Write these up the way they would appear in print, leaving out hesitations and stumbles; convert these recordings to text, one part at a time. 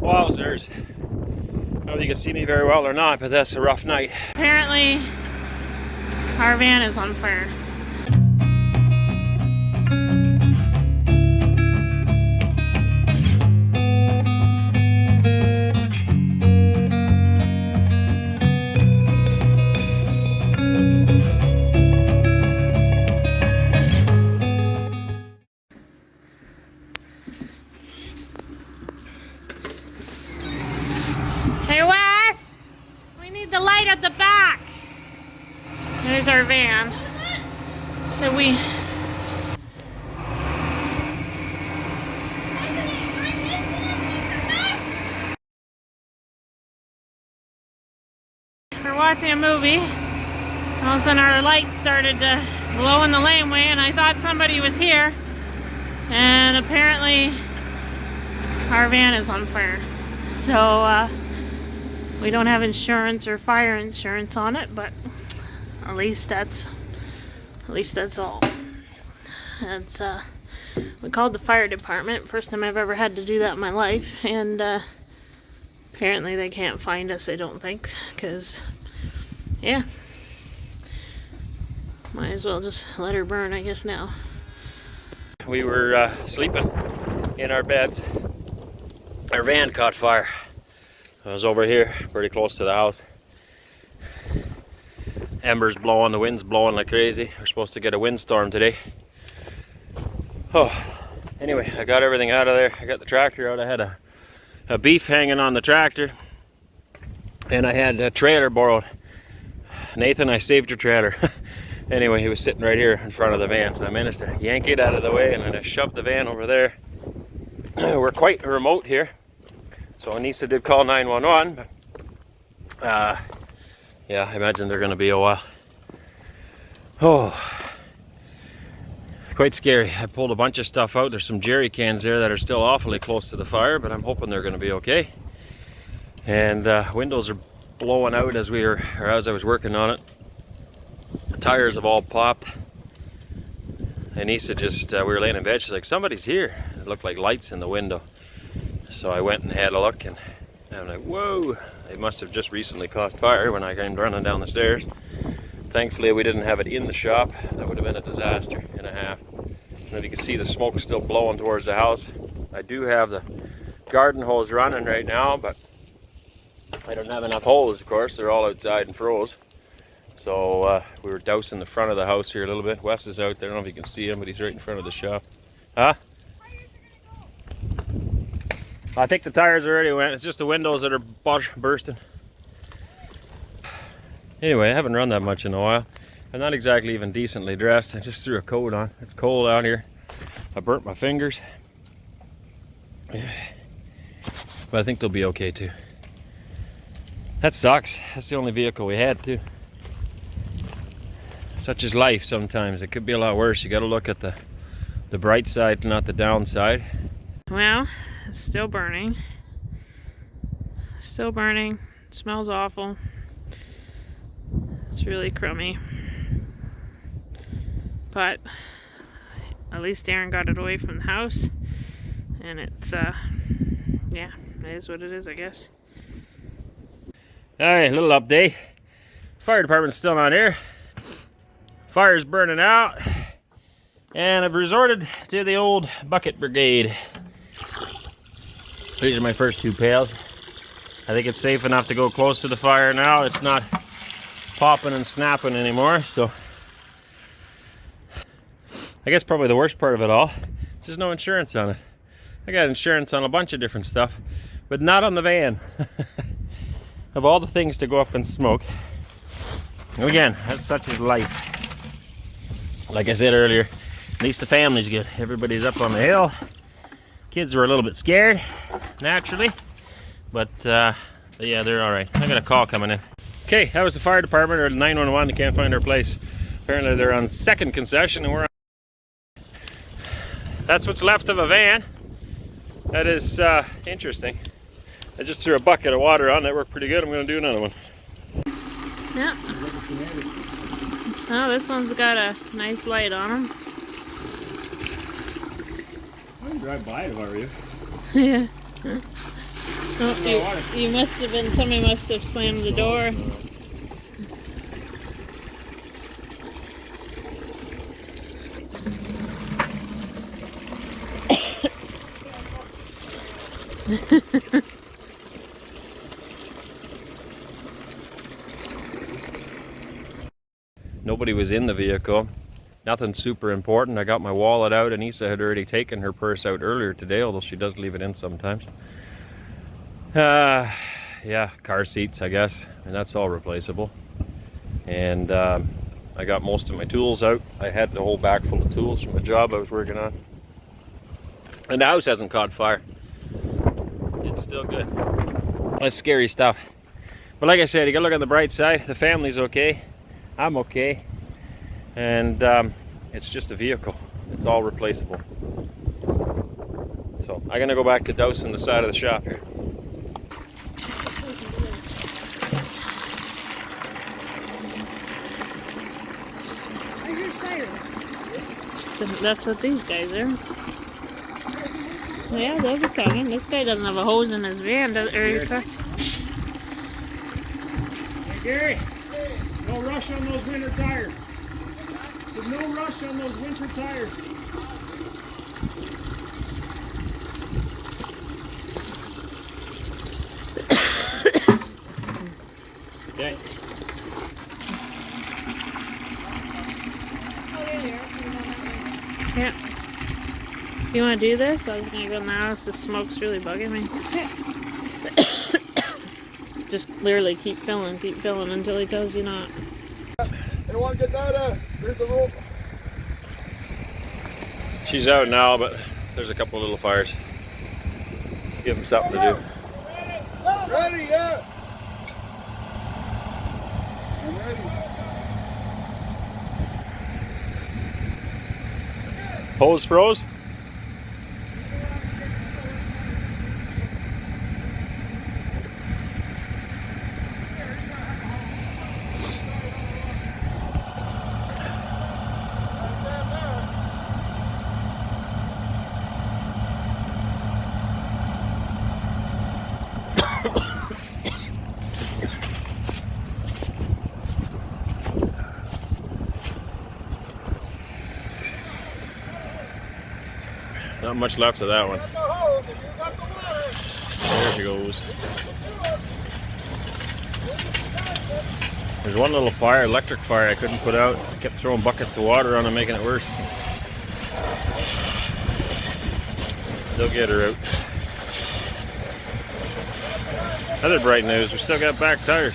Wowzers. I don't know if you can see me very well or not, but that's a rough night. Apparently, our van is on fire. Hey Wes, we need the light at the back. There's our van. So we're watching a movie. All of a sudden our lights started to glow in the laneway and I thought somebody was here. And apparently our van is on fire. So we don't have insurance or fire insurance on it, but at least that's all. It's we called the fire department. First time I've ever had to do that in my life, and apparently they can't find us, I don't think, because yeah, might as well just let her burn, I guess, now. We were sleeping in our beds. Our van caught fire. I was over here, pretty close to the house. Embers blowing, the wind's blowing like crazy. We're supposed to get a windstorm today. Oh, anyway, I got everything out of there. I got the tractor out. I had a beef hanging on the tractor, and I had a trailer borrowed. Nathan, I saved your trailer. Anyway, he was sitting right here in front of the van, so I managed to yank it out of the way, and then I shoved the van over there. We're quite remote here, so Anissa did call 911, but yeah, I imagine they're going to be a while. Oh, quite scary. I pulled a bunch of stuff out. There's some jerry cans there that are still awfully close to the fire, but I'm hoping they're going to be okay. And windows are blowing out as I was working on it. The tires have all popped. Anissa just, we were laying in bed, she's like, somebody's here. It looked like lights in the window. So I went and had a look, and I'm like, whoa, they must have just recently caught fire when I came running down the stairs. Thankfully we didn't have it in the shop. That would have been a disaster and a half. And you can see the smoke still blowing towards the house. I do have the garden hose running right now, but I don't have enough hose, of course. They're all outside and froze. So we were dousing the front of the house here a little bit. Wes is out there. I don't know if you can see him, but he's right in front of the shop. Huh? I think the tires already went. It's just the windows that are bursting. Anyway, I haven't run that much in a while. I'm not exactly even decently dressed. I just threw a coat on. It's cold out here. I burnt my fingers. But I think they'll be okay too. That sucks. That's the only vehicle we had too. Such is life sometimes. It could be a lot worse. You got to look at the bright side, not the downside. Well, it's still burning. Still burning. It smells awful. It's really crummy. But at least Aaron got it away from the house. And it's, yeah, it is what it is, I guess. Alright, little update. Fire department's still not here. Fire's burning out. And I've resorted to the old bucket brigade. These are my first 2 pails. I think it's safe enough to go close to the fire now. It's not popping and snapping anymore, so I guess probably the worst part of it all is there's no insurance on it. I got insurance on a bunch of different stuff, but not on the van. Of all the things to go up in smoke. Again, that's such is life. Like I said earlier, at least the family's good. Everybody's up on the hill. Kids were a little bit scared, naturally, but yeah, they're all right. I got a call coming in. Okay, that was the fire department, or the 911. They can't find our place. Apparently they're on second concession, and we're on. That's what's left of a van. That is interesting. I just threw a bucket of water on. That worked pretty good. I'm going to do another one. Yep. Oh, this one's got a nice light on them. I can drive by it if I were you. Yeah. Oh, you must have been, somebody must have slammed the door. Nobody was in the vehicle. Nothing super important. I got my wallet out, and Issa had already taken her purse out earlier today, although she does leave it in sometimes. Yeah, car seats, I guess, and that's all replaceable. And I got most of my tools out. I had the whole bag full of tools from a job I was working on. And the house hasn't caught fire. It's still good. That's scary stuff. But like I said, you gotta look on the bright side. The family's okay. I'm okay. And it's just a vehicle. It's all replaceable. So I'm gonna go back to dousing the side of the shop here. That's what these guys are. Yeah, they'll be coming. This guy doesn't have a hose in his van, does he? Hey Gary, no rush on those winter tires. There's no rush on those winter tires. Okay. Yeah. You want to do this? I was going to go in the house. The smoke's really bugging me. Just literally keep filling until he tells you not. You want to get that? There's a rope. She's out now, but there's a couple little fires. Give him something to do. Ready, yeah. I'm ready. Hose froze? Not much left of that one. There she goes. There's one little fire, electric fire I couldn't put out. I kept throwing buckets of water on it, making it worse. They'll get her out. Other bright news, we still got back tires.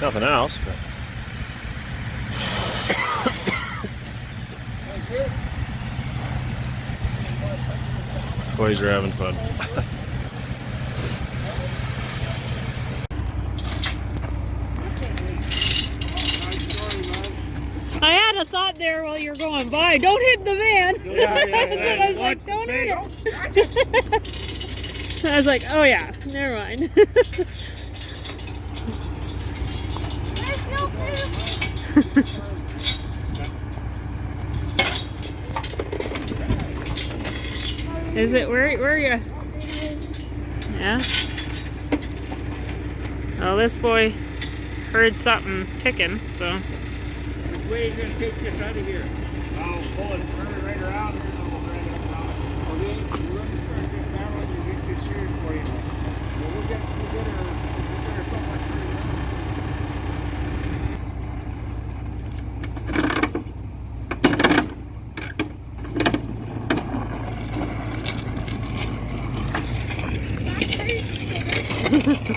Nothing else, but boys are having fun. I had a thought there while you're going by. Don't hit the van. Yeah. I was like, don't hit it. I was like, oh yeah, never mind. Is it where are you? Yeah. Well, this boy heard something ticking, so. Which way are you going to take this out of here? I'll pull it right around here and we'll drag it up. Okay, we're going to start this barrel and get this steering for you. Well, we'll get her somewhere through there.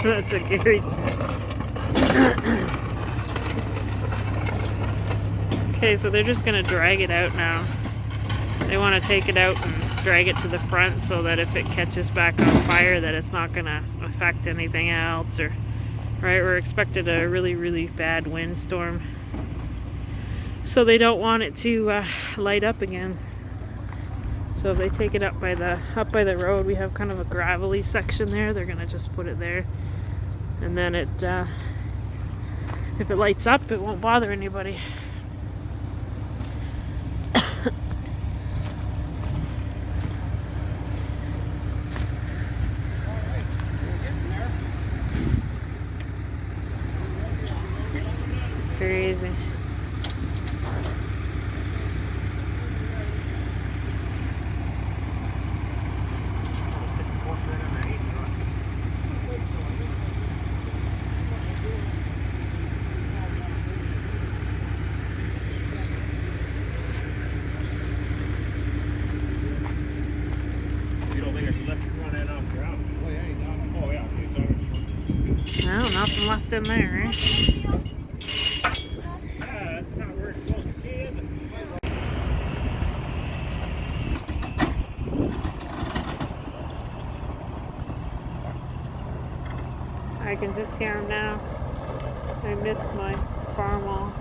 That's what Gary said. Okay, so they're just gonna drag it out now. They want to take it out and drag it to the front so that if it catches back on fire that it's not gonna affect anything else. Or right, we're expected a really bad windstorm, so they don't want it to light up again. So if they take it up by the road, we have kind of a gravelly section there. They're gonna just put it there, and then it if it lights up, it won't bother anybody. left in there, eh? Yeah, that's not where it's supposed to be, is it? I can just hear him now. I missed my farm wall.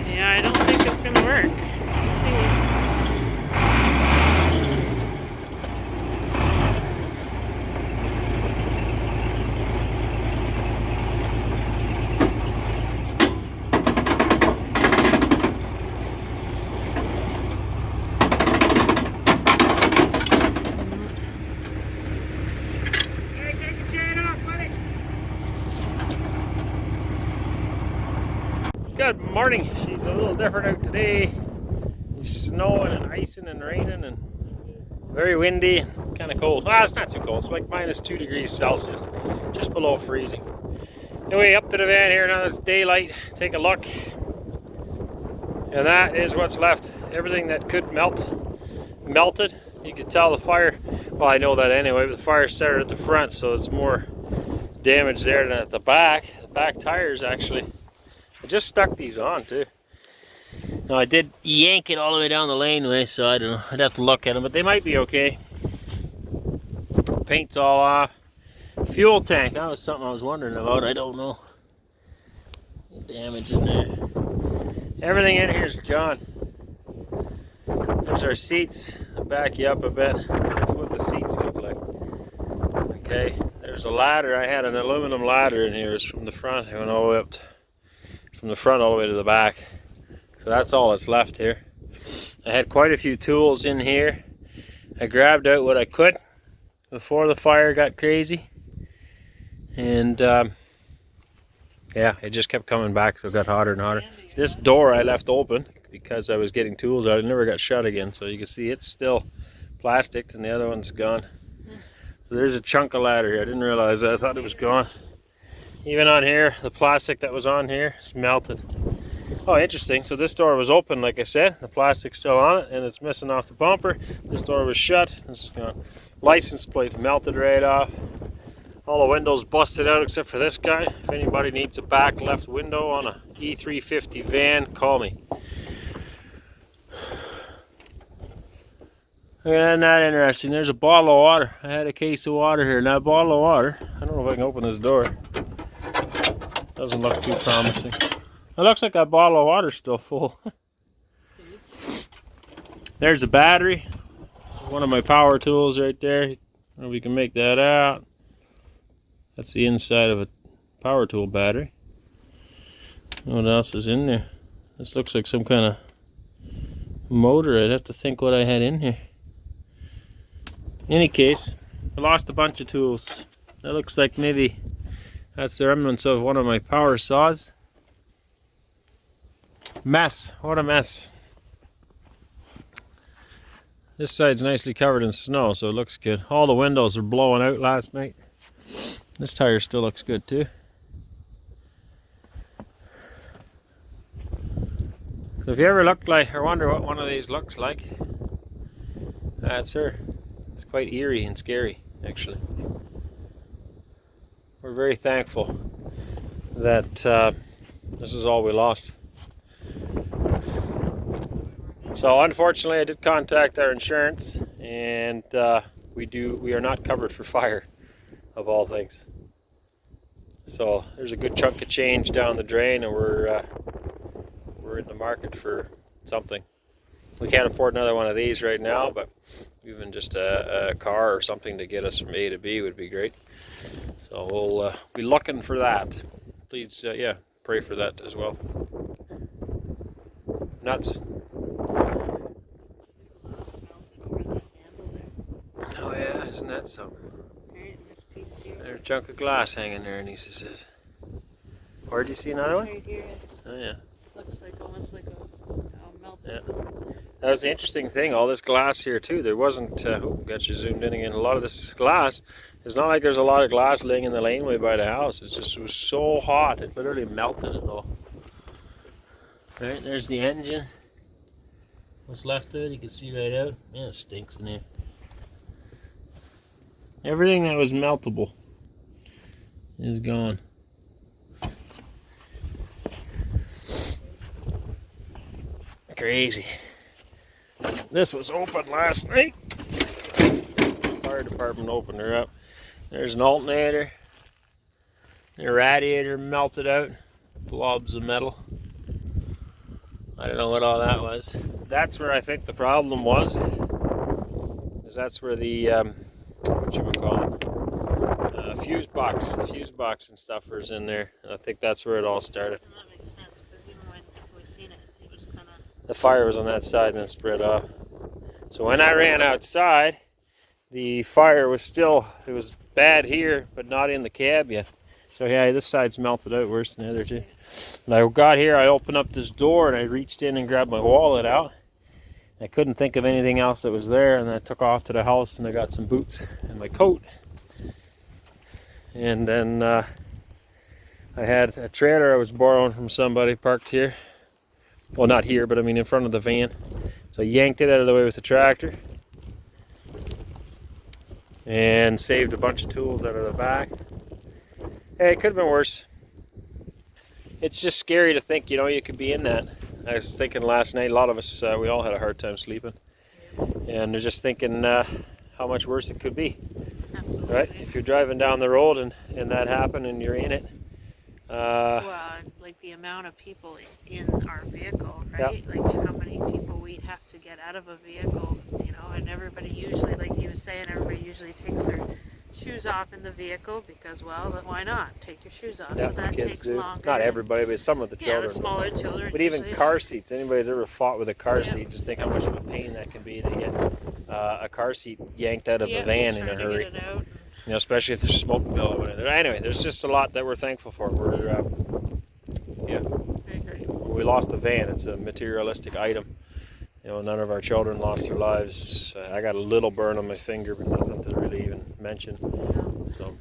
Yeah, I don't think it's gonna work. Let's see. Hey, take your chain off, buddy. Good morning. She's a little different out today. It's snowing and icing and raining and very windy, kind of cold. Well, it's not too cold. It's like -2 degrees Celsius, just below freezing. Anyway, up to the van here now. It's daylight. Take a look, and that is what's left. Everything that could melt, melted. You could tell the fire. Well, I know that anyway. But the fire started at the front, so it's more damage there than at the back. The back tires actually. I just stuck these on too. Now I did yank it all the way down the laneway, so I don't know. I'd have to look at them, but they might be okay. Paint's all off. Fuel tank, that was something I was wondering about. I don't know. Damage in there. Everything in here is gone. There's our seats. I'll back you up a bit. That's what the seats look like. Okay, there's a ladder. I had an aluminum ladder in here. It's from the front. I went all the way up from the front all the way to the back. So that's all that's left here. I had quite a few tools in here. I grabbed out what I could before the fire got crazy. And yeah, it just kept coming back, so it got hotter and hotter. This door I left open because I was getting tools out. It never got shut again, so you can see it's still plastic and the other one's gone. So there's a chunk of ladder here. I didn't realize that. I thought it was gone. Even on here, the plastic that was on here is melted. Oh, interesting. So this door was open, like I said. The plastic's still on it, and it's missing off the bumper. This door was shut. This is gone. License plate melted right off. All the windows busted out except for this guy. If anybody needs a back left window on a E350 van, call me. Isn't that interesting? There's a bottle of water. I had a case of water here. Now, bottle of water. I don't know if I can open this door. Doesn't look too promising. It looks like that bottle of water's still full. There's a battery. One of my power tools right there. I don't know if we can make that out. That's the inside of a power tool battery. What else is in there? This looks like some kind of motor. I'd have to think what I had in here. In any case, I lost a bunch of tools. That looks like maybe that's the remnants of one of my power saws. Mess. What a mess. This side's nicely covered in snow, so it looks good. All the windows were blowing out last night. This tire still looks good too. So if you ever look like or wonder what one of these looks like, that's her. It's quite eerie and scary, actually. We're very thankful that this is all we lost. So unfortunately I did contact our insurance, and we are not covered for fire, of all things. So there's a good chunk of change down the drain, and we're in the market for something. We can't afford another one of these right now, but even just a car or something to get us from A to B would be great. So we'll be looking for that. Please, yeah, pray for that as well. Nuts. Oh yeah, isn't that something? There's a chunk of glass hanging there, Anissa says. Where'd you see another one? Right here. Oh yeah. Looks like almost like a melted. Yeah. That was the interesting thing. All this glass here too. There wasn't. Got you zoomed in again. A lot of this glass. It's not like there's a lot of glass laying in the laneway by the house. It's just, it was so hot. It literally melted it all. Right, there's the engine. What's left of it, you can see right out. Man, it stinks in here. Everything that was meltable is gone. Crazy. This was open last night. Fire department opened her up. There's an alternator. The radiator melted out. Blobs of metal. I don't know what all that was. That's where I think the problem was. Is that's where the the fuse box and stuff was in there. And I think that's where it all started. And that makes sense, because even when we seen it, it was kind of... The fire was on that side and then spread off. So when I ran outside, the fire was still, it was bad here, but not in the cab yet. So yeah, this side's melted out worse than the other two. When I got here, I opened up this door and I reached in and grabbed my wallet out. I couldn't think of anything else that was there, and I took off to the house and I got some boots and my coat. And then I had a trailer I was borrowing from somebody parked here. Well, not here, but I mean in front of the van. So I yanked it out of the way with the tractor and saved a bunch of tools out of the back. Hey, it could have been worse. It's just scary to think, you know, you could be in that. I was thinking last night, a lot of us, we all had a hard time sleeping. And they're just thinking how much worse it could be. Absolutely. Right? If you're driving down the road and that happened and you're in it. Well, like the amount of people in our vehicle, right? Yeah. Like how many people we'd have to get out of a vehicle, you know, and everybody usually, like he was saying, everybody usually takes their shoes off in the vehicle because, well, then why not? Take your shoes off. Yeah, So that kids takes do. longer. Not everybody, but some of the Yeah, children. the smaller children. But even usually. car seats, anybody's ever fought with a car Yeah. seat, just think how much of a pain that can be to get a car seat yanked out of Yeah, a van in a trying to hurry. get it out. You know, especially if there's smoke billowing in there. Anyway, there's just a lot that we're thankful for. I agree. We lost the van. It's a materialistic item. You know, none of our children lost their lives. I got a little burn on my finger, but nothing to really even mention. So,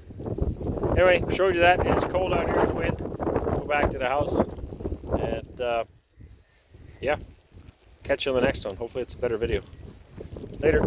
anyway, showed you that. It's cold out here in the wind. Go back to the house, and yeah, catch you on the next one. Hopefully, it's a better video. Later.